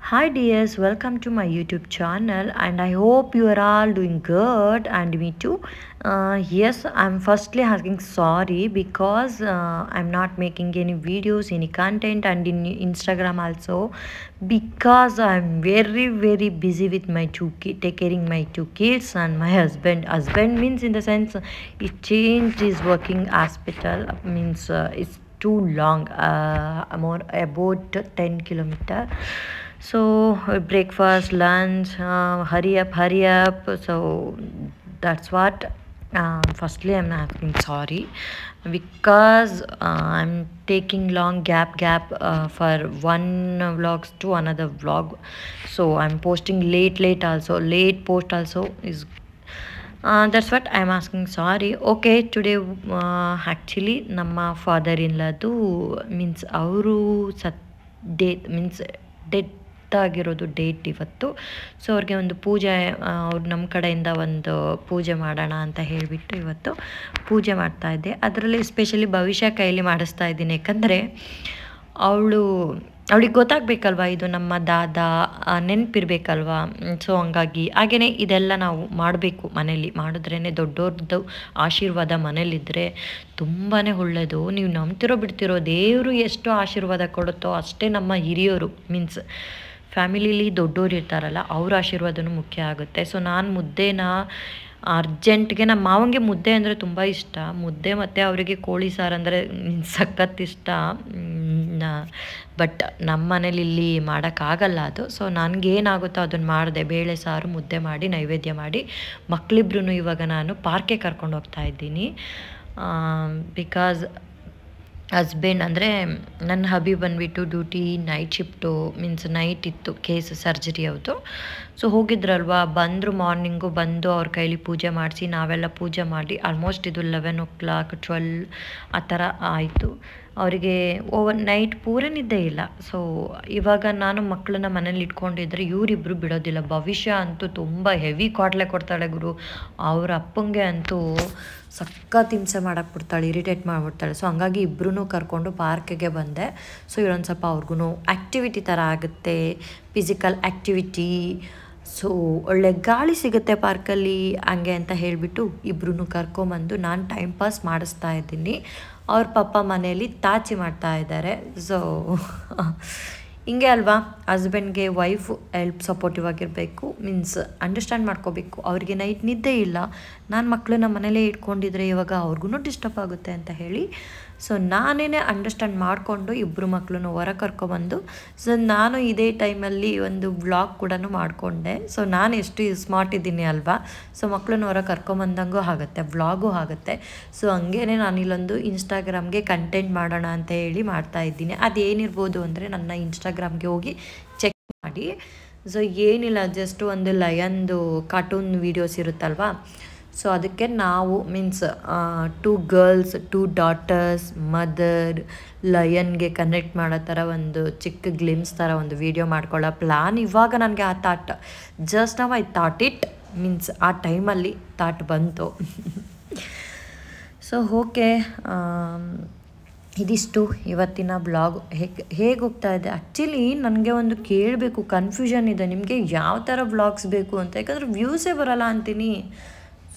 Hi dears, welcome to my YouTube channel and I hope you are all doing good and me too. Yes, I'm firstly asking sorry because I'm not making any videos, any content and in Instagram also because I'm very busy with my take caring my two kids and my husband. Husband means in the sense he changed his working hospital means it's too long, more about 10 kilometer. So breakfast, lunch, hurry up. So that's what. Firstly, I'm asking sorry because I'm taking long gap for one vlogs to another vlog. So I'm posting late also. Late post also is that's what I'm asking sorry. Okay, today actually ನಮ್ಮ father ಇನ್ಲದು means ಅವರು date means death ಆಗಿರೋದು date ಇವತ್ತು. So ಅವ್ರಿಗೆ ಒಂದು ಪೂಜೆ, ಅವ್ರು ನಮ್ಮ ಕಡೆಯಿಂದ ಒಂದು ಪೂಜೆ ಮಾಡೋಣ ಅಂತ ಹೇಳಿಬಿಟ್ಟು ಇವತ್ತು ಪೂಜೆ ಮಾಡ್ತಾಯಿದ್ದೆ. ಅದರಲ್ಲಿ ಸ್ಪೆಷಲಿ ಭವಿಷ್ಯ ಕೈಲಿ ಮಾಡಿಸ್ತಾ ಇದ್ದೀನಿ, ಯಾಕಂದರೆ ಅವಳಿಗೆ ಗೊತ್ತಾಗಬೇಕಲ್ವ, ಇದು ನಮ್ಮ ದಾದ ನೆನಪಿರ್ಬೇಕಲ್ವ. ಸೊ ಹಂಗಾಗಿ ಹಾಗೆಯೇ ಇದೆಲ್ಲ ನಾವು ಮಾಡಬೇಕು, ಮನೇಲಿ ಮಾಡಿದ್ರೇ ದೊಡ್ಡವ್ರದ್ದು ಆಶೀರ್ವಾದ ಮನೇಲಿದ್ದರೆ ತುಂಬಾ ಒಳ್ಳೆಯದು. ನೀವು ನಂಬ್ತಿರೋ ಬಿಡ್ತಿರೋ, ದೇವರು ಎಷ್ಟು ಆಶೀರ್ವಾದ ಕೊಡುತ್ತೋ ಅಷ್ಟೇ ನಮ್ಮ ಹಿರಿಯರು ಮೀನ್ಸ್ ಫ್ಯಾಮಿಲಿಲಿ ದೊಡ್ಡೋರು ಇರ್ತಾರಲ್ಲ ಅವ್ರ ಆಶೀರ್ವಾದನೂ ಮುಖ್ಯ ಆಗುತ್ತೆ. ಸೊ ನಾನು ಮುದ್ದೆನ ಅರ್ಜೆಂಟ್ಗೆ ನಮ್ಮ ಮಾವಂಗೆ ಮುದ್ದೆ ಅಂದರೆ ತುಂಬ ಇಷ್ಟ. ಮುದ್ದೆ ಮತ್ತು ಅವರಿಗೆ ಕೋಳಿ ಸಾರು ಅಂದರೆ ಸಖತ್ ಇಷ್ಟ. ಬಟ್ ನಮ್ಮ ಮನೇಲಿ ಇಲ್ಲಿ ಮಾಡೋಕ್ಕಾಗಲ್ಲ ಅದು. ಸೊ ನನಗೇನಾಗುತ್ತೋ ಅದನ್ನು ಮಾಡಿದೆ, ಬೇಳೆ ಸಾರು ಮುದ್ದೆ ಮಾಡಿ ನೈವೇದ್ಯ ಮಾಡಿ ಮಕ್ಕಳಿಬ್ರು ಇವಾಗ ನಾನು ಪಾರ್ಕಿಗೆ ಕರ್ಕೊಂಡು ಹೋಗ್ತಾ ಇದ್ದೀನಿ. ಬಿಕಾಸ್ ಹಸ್ಬೆಂಡ್ ಅಂದರೆ ನನ್ನ ಹಬಿ ಬಂದುಬಿಟ್ಟು duty night shift means night ಇತ್ತು, ಕೇಸ್ ಸರ್ಜರಿ ಅವ್ರದ್ದು. ಸೊ ಹೋಗಿದ್ರಲ್ವ, ಬಂದರು ಮಾರ್ನಿಂಗು ಬಂದು ಅವ್ರ ಕೈಲಿ ಪೂಜೆ ಮಾಡಿಸಿ ನಾವೆಲ್ಲ ಪೂಜೆ ಮಾಡಿ ಆಲ್ಮೋಸ್ಟ್ ಇದು 11 o'clock 12 ಆ ಥರ ಆಯಿತು. ಅವರಿಗೆ ಓವರ್ ನೈಟ್ ಪೂರ ನಿದ್ದೆ ಇಲ್ಲ. ಸೊ ಇವಾಗ ನಾನು ಮಕ್ಕಳನ್ನ ಮನೇಲಿ ಇಟ್ಕೊಂಡಿದ್ರೆ ಇವರಿಬ್ಬರು ಬಿಡೋದಿಲ್ಲ. ಭವಿಷ್ಯ ಅಂತೂ ತುಂಬ ಹೆವಿ ಕ್ವಾಟ್ಲೆ ಕೊಡ್ತಾಳೆ ಗುರು. ಅವ್ರ ಅಪ್ಪಂಗೆ ಅಂತೂ ಸಖತ್ ಹಿಂಸೆ ಮಾಡಕ್ಕೆ ಬಿಡ್ತಾಳೆ, ಇರಿಟೇಟ್ ಮಾಡಿಬಿಡ್ತಾಳೆ. ಸೊ ಹಂಗಾಗಿ ಇಬ್ಬರೂ ಕರ್ಕೊಂಡು ಪಾರ್ಕಿಗೆ ಬಂದೆ. ಸೊ ಇಲ್ಲೊಂದು ಸ್ವಲ್ಪ ಅವ್ರಿಗೂ ಆ್ಯಕ್ಟಿವಿಟಿ ಥರ ಆಗುತ್ತೆ, ಫಿಸಿಕಲ್ ಆ್ಯಕ್ಟಿವಿಟಿ. ಸೊ ಒಳ್ಳೆ ಗಾಳಿ ಸಿಗುತ್ತೆ ಪಾರ್ಕಲ್ಲಿ ಹಂಗೆ ಅಂತ ಹೇಳಿಬಿಟ್ಟು ಇಬ್ಬರೂ ಕರ್ಕೊಂಬಂದು ನಾನು ಟೈಮ್ ಪಾಸ್ ಮಾಡಿಸ್ತಾ ಇದ್ದೀನಿ. ಅವ್ರ ಪಪ್ಪ ಮನೆಯಲ್ಲಿ ತಾಚಿ ಮಾಡ್ತಾ ಇದ್ದಾರೆ. ಸೊ ಹಿಂಗೆ ಅಲ್ವಾ, ಹಸ್ಬೆಂಡ್ಗೆ ವೈಫ್ ಹೆಲ್ಪ್ ಸಪೋರ್ಟಿವ್ ಆಗಿರಬೇಕು, ಮೀನ್ಸ್ ಅಂಡರ್ಸ್ಟ್ಯಾಂಡ್ ಮಾಡ್ಕೋಬೇಕು. ಅವ್ರಿಗೆ ನೈಟ್ ನಿದ್ದೆ ಇಲ್ಲ, ನಾನು ಮಕ್ಕಳನ್ನ ಮನೇಲೇ ಇಟ್ಕೊಂಡಿದ್ರೆ ಇವಾಗ ಅವ್ರಿಗೂ ಡಿಸ್ಟರ್ಬ್ ಆಗುತ್ತೆ ಅಂತ ಹೇಳಿ ಸೊ ನಾನೇ ಅಂಡರ್ಸ್ಟ್ಯಾಂಡ್ ಮಾಡಿಕೊಂಡು ಇಬ್ಬರು ಮಕ್ಕಳನ್ನು ಹೊರ ಕರ್ಕೊಬಂದು ಸೊ ನಾನು ಇದೇ ಟೈಮಲ್ಲಿ ಒಂದು ವ್ಲಾಗ್ ಕೂಡ ಮಾಡಿಕೊಂಡೆ. ಸೊ ನಾನು ಎಷ್ಟು ಸ್ಮಾರ್ಟ್ ಇದ್ದೀನಿ ಅಲ್ವಾ. ಸೊ ಮಕ್ಕಳನ್ನ ಹೊರ ಕರ್ಕೊಂಬಂದಂಗೂ ಆಗುತ್ತೆ, ವ್ಲಾಗೂ ಆಗುತ್ತೆ. ಸೊ ಹಂಗೇ ನಾನು ಇಲ್ಲೊಂದು ಇನ್ಸ್ಟಾಗ್ರಾಮ್ಗೆ ಕಂಟೆಂಟ್ ಮಾಡೋಣ ಅಂತ ಹೇಳಿ ಮಾಡ್ತಾಯಿದ್ದೀನಿ. ಅದೇನಿರ್ಬೋದು ಅಂದರೆ ನನ್ನ ಇನ್ಸ್ಟಾಗ್ರಾಮ್ಗೆ ಹೋಗಿ ಚೆಕ್ ಮಾಡಿ. ಸೊ ಏನಿಲ್ಲ, ಜಸ್ಟ್ ಒಂದು ಲಯನ್ದು ಕಾರ್ಟೂನ್ ವೀಡಿಯೋಸ್ ಇರುತ್ತಲ್ವ. ಸೊ ಅದಕ್ಕೆ ನಾವು ಮೀನ್ಸ್ 2 ಗರ್ಲ್ಸ್ 2 ಡಾಟರ್ಸ್ ಮದರ್ ಲಯನ್ಗೆ ಕನೆಕ್ಟ್ ಮಾಡೋ ಥರ ಒಂದು ಚಿಕ್ಕ ಗ್ಲಿಮ್ಸ್ ಥರ ಒಂದು ವೀಡಿಯೋ ಮಾಡ್ಕೊಳ್ಳೋ ಪ್ಲ್ಯಾನ್ ಇವಾಗ ನನಗೆ ಆ ಥಾಟ್ ಜಸ್ಟ್ ನಾವು ಐ ಥಾಟ್ ಇಟ್ ಮೀನ್ಸ್ ಆ ಟೈಮಲ್ಲಿ ಥಾಟ್ ಬಂತು. ಸೊ ಓಕೆ, ಇದಿಷ್ಟು ಇವತ್ತಿನ ಬ್ಲಾಗ್. ಹೇಗೆ ಹೋಗ್ತಾ ಇದೆ. ಆ್ಯಕ್ಚುಲಿ ನನಗೆ ಒಂದು ಕೇಳಬೇಕು, ಕನ್ಫ್ಯೂಷನ್ ಇದೆ, ನಿಮಗೆ ಯಾವ ಥರ ಬ್ಲಾಗ್ಸ್ ಬೇಕು ಅಂತ. ಯಾಕಂದರೆ ವ್ಯೂಸೇ ಬರೋಲ್ಲ ಅಂತೀನಿ.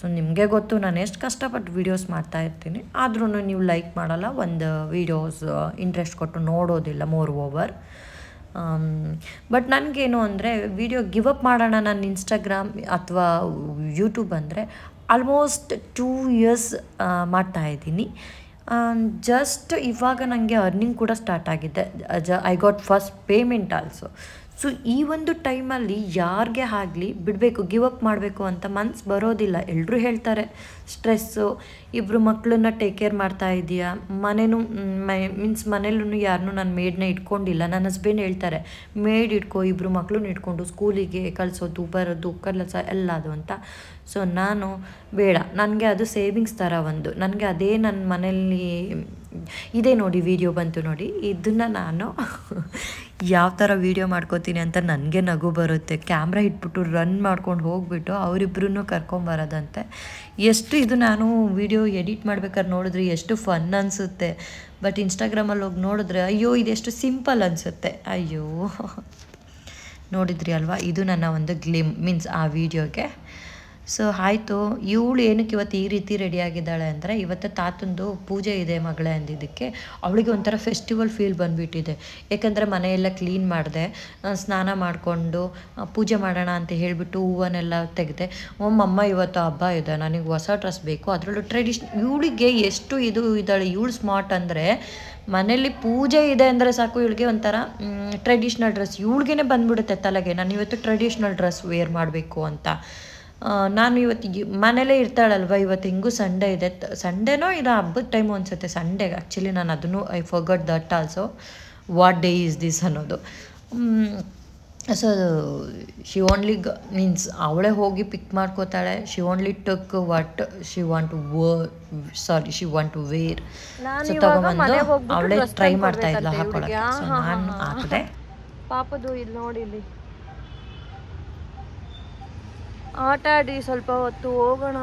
ಸೊ ನಿಮಗೆ ಗೊತ್ತು ನಾನು ಎಷ್ಟು ಕಷ್ಟಪಟ್ಟು ವೀಡಿಯೋಸ್ ಮಾಡ್ತಾಯಿರ್ತೀನಿ, ಆದ್ರೂ ನೀವು ಲೈಕ್ ಮಾಡಲ್ಲ, ಒಂದು ವೀಡಿಯೋಸ್ ಇಂಟ್ರೆಸ್ಟ್ ಕೊಟ್ಟು ನೋಡೋದಿಲ್ಲ ಮೋರ್ ಓವರ್. ಬಟ್ ನನಗೇನು ಅಂದರೆ ವಿಡಿಯೋ ಗಿವ್ ಅಪ್ ಮಾಡೋಣ ನನ್ನ ಇನ್ಸ್ಟಾಗ್ರಾಮ್ ಅಥವಾ ಯೂಟ್ಯೂಬ್ ಅಂದರೆ ಆಲ್ಮೋಸ್ಟ್ 2 years ಮಾಡ್ತಾಯಿದ್ದೀನಿ. ಜಸ್ಟ್ ಇವಾಗ ನನಗೆ ಅರ್ನಿಂಗ್ ಕೂಡ ಸ್ಟಾರ್ಟ್ ಆಗಿದೆ. I got first payment also. So ಈ ಒಂದು ಟೈಮಲ್ಲಿ ಯಾರಿಗೆ ಆಗಲಿ ಬಿಡಬೇಕು, ಗಿವ್ ಅಪ್ ಮಾಡಬೇಕು ಅಂತ ಮನ್ಸು ಬರೋದಿಲ್ಲ. ಎಲ್ಲರೂ ಹೇಳ್ತಾರೆ ಸ್ಟ್ರೆಸ್ಸು, ಇಬ್ಬರು ಮಕ್ಕಳನ್ನ ಟೇಕ್ ಕೇರ್ ಮಾಡ್ತಾ ಇದೆಯಾ, ಮನೇನು ಮೀನ್ಸ್ ಮನೇಲೂ ಯಾರನ್ನೂ ನಾನು ಮೇಡ್ನ ಇಟ್ಕೊಂಡಿಲ್ಲ. ನನ್ನ ಹಸ್ಬೆಂಡ್ ಹೇಳ್ತಾರೆ ಮೇಡ್ ಇಟ್ಕೊ, ಇಬ್ಬರು ಮಕ್ಕಳನ್ನ ಇಟ್ಕೊಂಡು ಸ್ಕೂಲಿಗೆ ಕಳಿಸೋದು ಬರೋದು ಕಲಸ ಎಲ್ಲ ಅದು ಅಂತ. ಸೊ ನಾನು ಬೇಡ, ನನಗೆ ಅದು ಸೇವಿಂಗ್ಸ್ ಥರ ಒಂದು, ನನಗೆ ಅದೇ ನನ್ನ ಮನೇಲಿ ಇದೇ ನೋಡಿ ವಿಡಿಯೋ ಬಂತು ನೋಡಿ, ಇದನ್ನು ನಾನು ಯಾವ ಥರ ವೀಡಿಯೋ ಮಾಡ್ಕೋತೀನಿ ಅಂತ ನನಗೆ ನಗು ಬರುತ್ತೆ. ಕ್ಯಾಮ್ರಾ ಇಟ್ಬಿಟ್ಟು ರನ್ ಮಾಡ್ಕೊಂಡು ಹೋಗ್ಬಿಟ್ಟು ಅವರಿಬ್ಬರೂ ಕರ್ಕೊಂಬರೋದಂತೆ. ಎಷ್ಟು ಇದು ನಾನು ವೀಡಿಯೋ ಎಡಿಟ್ ಮಾಡ್ಬೇಕಾದ್ರೆ ನೋಡಿದ್ರೆ ಎಷ್ಟು ಫನ್ ಅನಿಸುತ್ತೆ. ಬಟ್ ಇನ್ಸ್ಟಾಗ್ರಾಮಲ್ಲಿ ಹೋಗಿ ನೋಡಿದ್ರೆ ಅಯ್ಯೋ ಇದೆಷ್ಟು ಸಿಂಪಲ್ ಅನಿಸುತ್ತೆ. ಅಯ್ಯೋ ನೋಡಿದ್ರಿ ಅಲ್ವಾ, ಇದು ನನ್ನ ಒಂದು ಗ್ಲಿಮ್ ಮೀನ್ಸ್ ಆ ವಿಡಿಯೋಗೆ. ಸೊ ಆಯಿತು, ಇವಳು ಏನಕ್ಕೆ ಇವತ್ತು ಈ ರೀತಿ ರೆಡಿಯಾಗಿದ್ದಾಳೆ ಅಂದರೆ, ಇವತ್ತು ತಾತಂದು ಪೂಜೆ ಇದೆ ಮಗಳೇ ಅಂದಿದ್ದಕ್ಕೆ ಅವಳಿಗೆ ಒಂಥರ ಫೆಸ್ಟಿವಲ್ ಫೀಲ್ ಬಂದುಬಿಟ್ಟಿದೆ. ಏಕೆಂದರೆ ಮನೆಯೆಲ್ಲ ಕ್ಲೀನ್ ಮಾಡಿದೆ, ಸ್ನಾನ ಮಾಡಿಕೊಂಡು ಪೂಜೆ ಮಾಡೋಣ ಅಂತ ಹೇಳಿಬಿಟ್ಟು ಹೂವನ್ನೆಲ್ಲ ತೆಗೆದೆ. ಅಮ್ಮ ಇವತ್ತು ಹಬ್ಬ ಇದೆ, ನನಗೆ ಹೊಸ ಡ್ರೆಸ್ ಬೇಕು, ಅದರಲ್ಲೂ ಇವಳಿಗೆ ಎಷ್ಟು ಇದ್ದಾಳೆ ಇವಳು ಸ್ಮಾರ್ಟ್ ಅಂದರೆ, ಮನೇಲಿ ಪೂಜೆ ಇದೆ ಅಂದರೆ ಸಾಕು ಇವಳಿಗೆ ಒಂಥರ ಟ್ರೆಡಿಷ್ನಲ್ ಡ್ರೆಸ್ ಇವಳಿಗೇ ಬಂದ್ಬಿಡುತ್ತೆ ತಲೆಗೆ, ನಾನು ಇವತ್ತು ಟ್ರೆಡಿಷ್ನಲ್ ಡ್ರೆಸ್ ವೇರ್ ಮಾಡಬೇಕು ಅಂತ. ನಾನು ಇವತ್ತು ಮನೇಲೇ ಇರ್ತಾಳಲ್ವ, ಇವತ್ತು ಹೆಂಗೂ ಸಂಡೇ ಇದೆ, ಸಂಡೇನೋ ಇದು ಹಬ್ಬದ ಟೈಮು ಅನಿಸುತ್ತೆ, ಸಂಡೇ ಆ್ಯಕ್ಚುಲಿ. ನಾನು ಅದನ್ನು I forgot that also, what day is this ಅನ್ನೋದು. ಸೊ ಶಿ ಓನ್ಲಿ ಮೀನ್ಸ್ ಅವಳೇ ಹೋಗಿ ಪಿಕ್ ಮಾಡ್ಕೋತಾಳೆ. She only took what she want to wear. So ತಗೊಂಬಂದು ಅವಳೇ ಟ್ರೈ ಮಾಡ್ತಾ ಇದ್ಲ ಹಾಕೊಳ್ಳೋಕ್ಕೆ. ಸೊ ನಾನು ಹಾಕಿದೆ. ಪಾಪದು ಇಲ್ಲಿ ನೋಡಿ, ಇಲ್ಲಿ ಆಟ ಆಡಿ ಸ್ವಲ್ಪ ಹೊತ್ತು ಹೋಗೋಣ.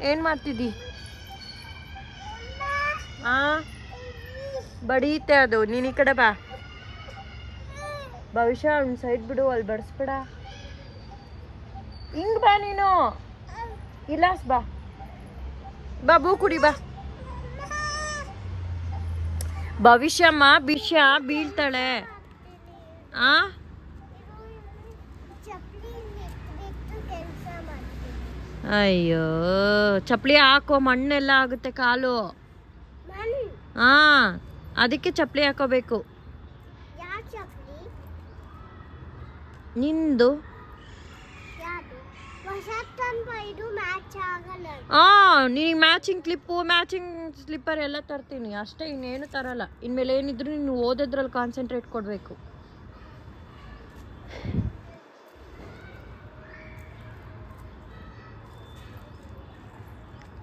ಏನು ಮಾಡ್ತಿದ್ದಿ? ಬಡೀತೆ ಅದು, ನೀನು ಈ ಕಡೆ ಬಾ. ಭವಿಷ್ಯ ಒಂದು ಸೈಡ್ ಬಿಡು, ಅಲ್ಲಿ ಬಡಿಸ್ಬೇಡ. ಹಿಂಗೆ ಬಾ ನೀನು, ಇಲ್ಲಾಸ್ ಬಾ, ಬೂ ಕುಡಿ ಬಾ. ಭವಿಷ್ಯಮ್ಮ ಬೀಳ್ತಾಳೆ. ಅಯ್ಯೋ, ಚಪ್ಪಲಿ ಹಾಕೋ, ಮಣ್ಣೆಲ್ಲ ಆಗುತ್ತೆ ಕಾಲು. ಅದಕ್ಕೆ ಚಪ್ಪಲಿ ಹಾಕೋಬೇಕು. ನಿಂದು ನೀನು ಮ್ಯಾಚಿಂಗ್ ಕ್ಲಿಪ್ಪು, ಮ್ಯಾಚಿಂಗ್ ಸ್ಲಿಪ್ಪರ್ ಎಲ್ಲ ತರ್ತೀನಿ ಅಷ್ಟೇ, ಇನ್ನೇನು ತರಲ್ಲ. ಇನ್ಮೇಲೆ ಏನಿದ್ರು ನೀನು ಓದೋದ್ರಲ್ಲಿ ಕಾನ್ಸಂಟ್ರೇಟ್ ಕೊಡಬೇಕು.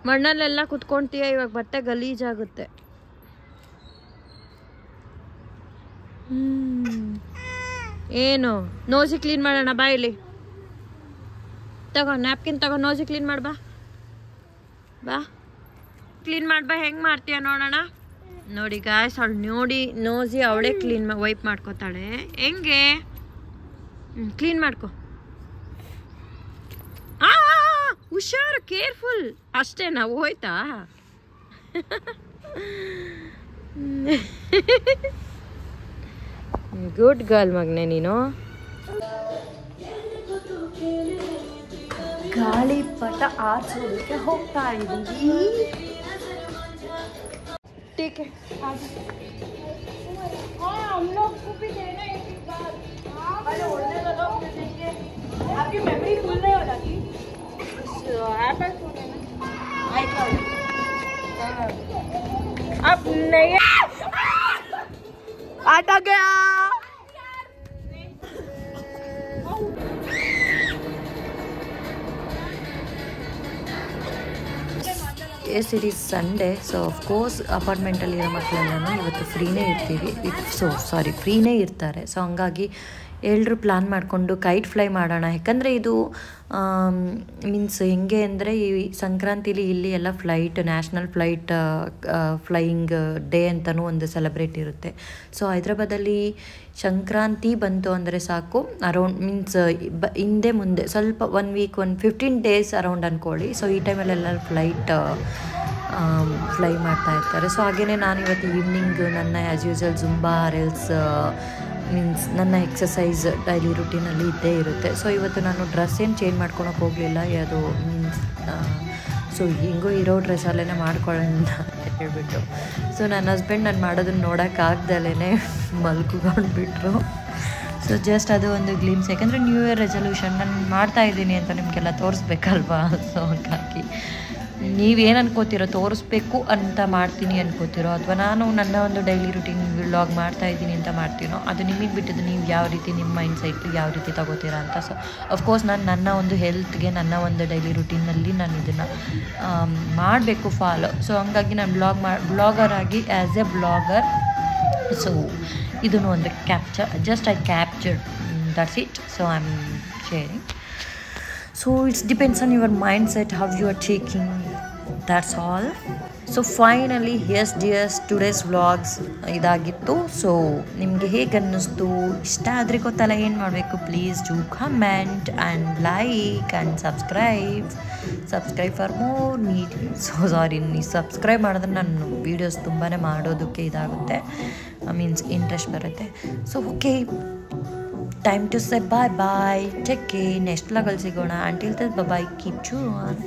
ಮಣ್ಣಲ್ಲೆಲ್ಲ ಕುತ್ಕೊಂತೀಯ, ಇವಾಗ ಬಟ್ಟೆ ಗಲೀಜಾಗುತ್ತೆ. ಏನು ನೋಸಿ ಕ್ಲೀನ್ ಮಾಡೋಣ ಬಾ, ಇಲ್ಲಿ ತಗೋ ನ್ಯಾಪ್ಕಿನ್ ತಗೋ, ನೋಸಿ ಕ್ಲೀನ್ ಮಾಡ್ಬಾ, ಬಾ ಕ್ಲೀನ್ ಮಾಡ್ಬಾ. ಹೆಂಗೆ ಮಾಡ್ತೀಯ ನೋಡೋಣ. ನೋಡಿ ಗಾಯ್ಸ್, ಅವಳು ನೋಡಿ ನೋಸಿ ಅವಳೇ ಕ್ಲೀನ್ ವೈಪ್ ಮಾಡ್ಕೋತಾಳೆ. ಹೆಂಗೆ ಕ್ಲೀನ್ ಮಾಡ್ಕೊ. ಹುಷಾರು, ಕೇರ್ಫುಲ್ ಅಷ್ಟೇನಾ, ಹೋಯ್ತಾ? ಗುಡ್ ಗರ್ಲ್ ಮಗನೆ ನೀನು. ಗಾಳಿಪಟ ಆರ್ಸೋದಕ್ಕೆ ಹೋಗ್ತಾ ಇದ್ದೀವಿ. ठीक है, हम लोग को भी देना एक बार। अरे होने लगा देंगे, आपकी मेमोरी फुल नहीं हो जाती। एप्पल फोन है ना, आईक्लाउड। अब नहीं आटा गया। Yes it is Sunday. So of course ಅಪಾರ್ಟ್ಮೆಂಟಲ್ಲಿರೋ ಮಕ್ಕಳೆಲ್ಲನೂ ಇವತ್ತು ಫ್ರೀನೇ ಇರ್ತಾರೆ. ಸೊ ಹಂಗಾಗಿ ಎಲ್ಲರೂ ಪ್ಲ್ಯಾನ್ ಮಾಡಿಕೊಂಡು ಕೈಟ್ ಫ್ಲೈ ಮಾಡೋಣ. ಯಾಕಂದರೆ ಇದು ಮೀನ್ಸ್ ಹೆಂಗೆ ಅಂದರೆ, ಈ ಸಂಕ್ರಾಂತಿಲಿ ಇಲ್ಲಿ ಎಲ್ಲ ನ್ಯಾಷನಲ್ ಫ್ಲೈಯಿಂಗ್ ಡೇ ಅಂತಲೂ ಒಂದು ಸೆಲೆಬ್ರೇಟ್ ಇರುತ್ತೆ. ಸೊ ಹೈದ್ರಾಬಾದಲ್ಲಿ ಸಂಕ್ರಾಂತಿ ಬಂತು ಅಂದರೆ ಸಾಕು, ಅರೌಂಡ್ ಮೀನ್ಸ್ ಹಿಂದೆ ಮುಂದೆ ಸ್ವಲ್ಪ 1 ವೀಕ್ 15 ಡೇಸ್ ಅರೌಂಡ್ ಅಂದ್ಕೊಳ್ಳಿ. ಸೊ ಈ ಟೈಮಲ್ಲೆಲ್ಲ ಫ್ಲೈ ಮಾಡ್ತಾ ಇರ್ತಾರೆ. ಸೊ ಹಾಗೆಯೇ ನಾನು ಇವತ್ತು ಈವ್ನಿಂಗ್ ನನ್ನ ಆ್ಯಸ್ ಯೂಸ್ವಲ್ ಜುಂಬಾ ಆರೆಲ್ಸ್ ಮೀನ್ಸ್ ನನ್ನ ಎಕ್ಸಸೈಸ್ ಡೈಲಿ ರುಟೀನಲ್ಲಿ ಇದ್ದೇ ಇರುತ್ತೆ. ಸೊ ಇವತ್ತು ನಾನು ಡ್ರೆಸ್ ಏನು ಚೇಂಜ್ ಮಾಡ್ಕೊಳಕ್ಕೆ ಹೋಗಲಿಲ್ಲ. ಅದು ಮೀನ್ಸ್ ಸೊ ಹೆಂಗೋ ಇರೋ ಡ್ರೆಸ್ಸಲ್ಲೇ ಮಾಡ್ಕೊಳ್ಳೋಣ ಅಂತ ಹೇಳ್ಬಿಟ್ಟು. ಸೊ ನನ್ನ ಹಸ್ಬೆಂಡ್ ನಾನು ಮಾಡೋದನ್ನು ನೋಡೋಕ್ಕಾಗ್ದಲೇ ಮಲ್ಕೊಂಡ್ಬಿಟ್ರು. ಸೊ ಜಸ್ಟ್ ಅದು ಒಂದು ಗ್ಲಿಮ್ಸ್. ಯಾಕಂದರೆ ನ್ಯೂ ಇಯರ್ ರೆಸಲ್ಯೂಷನ್ ನಾನು ಮಾಡ್ತಾಯಿದ್ದೀನಿ ಅಂತ ನಿಮಗೆಲ್ಲ ತೋರಿಸ್ಬೇಕಲ್ವಾ. ಸೊ ಹಾಗಾಗಿ ನೀವೇನು ಅನ್ಕೋತಿರೋ, ತೋರಿಸ್ಬೇಕು ಅಂತ ಮಾಡ್ತೀನಿ ಅನ್ಕೋತಿರೋ, ಅಥವಾ ನಾನು ನನ್ನ ಒಂದು ಡೈಲಿ ರುಟೀನ್ ವ್ಲಾಗ್ ಮಾಡ್ತಾಯಿದ್ದೀನಿ ಅಂತ ಮಾಡ್ತೀನೋ, ಅದು ನಿಮಗೆ ಬಿಟ್ಟಿದ್ದು. ನೀವು ಯಾವ ರೀತಿ ನಿಮ್ಮ ಮೈಂಡ್ ಸೆಟ್ ಯಾವ ರೀತಿ ತಗೋತೀರಾ ಅಂತ. ಸೊ ಅಫ್ಕೋರ್ಸ್ ನಾನು ನನ್ನ ಒಂದು ಹೆಲ್ತ್ಗೆ, ನನ್ನ ಒಂದು ಡೈಲಿ ರುಟೀನಲ್ಲಿ ನಾನು ಇದನ್ನು ಮಾಡಬೇಕು ಫಾಲೋ. ಸೊ ಹಂಗಾಗಿ ನಾನು ಬ್ಲಾಗರ್ ಆಗಿ ಆ್ಯಸ್ ಎ ಬ್ಲಾಗರ್, ಸೊ ಇದನ್ನು ಒಂದು just I captured, that's it. So I am sharing. So it depends on your mindset, how you are taking, that's all. So finally dears today's vlogs ಇದಾಗಿತ್ತು. So ನಿಮಗೆ ಹೇಗೆ ಅನ್ನಿಸ್ತು? ಇಷ್ಟ ಆದರೆ ಗೊತ್ತಲ್ಲ ಏನು ಮಾಡಬೇಕು, please do comment and like and subscribe for more sorry, ನೀವು ಸಬ್ಸ್ಕ್ರೈಬ್ ಮಾಡಿದ್ರೆ ನಾನು ವೀಡಿಯೋಸ್ ತುಂಬಾ ಮಾಡೋದಕ್ಕೆ ಇದಾಗುತ್ತೆ, ಮೀನ್ಸ್ ಇಂಟ್ರೆಸ್ಟ್ ಬರುತ್ತೆ. So okay, time to say bye take care. Next ವ್ಲಾಗಲ್ಲಿ ಸಿಗೋಣ. Until then bye, keep ಚೂನ್.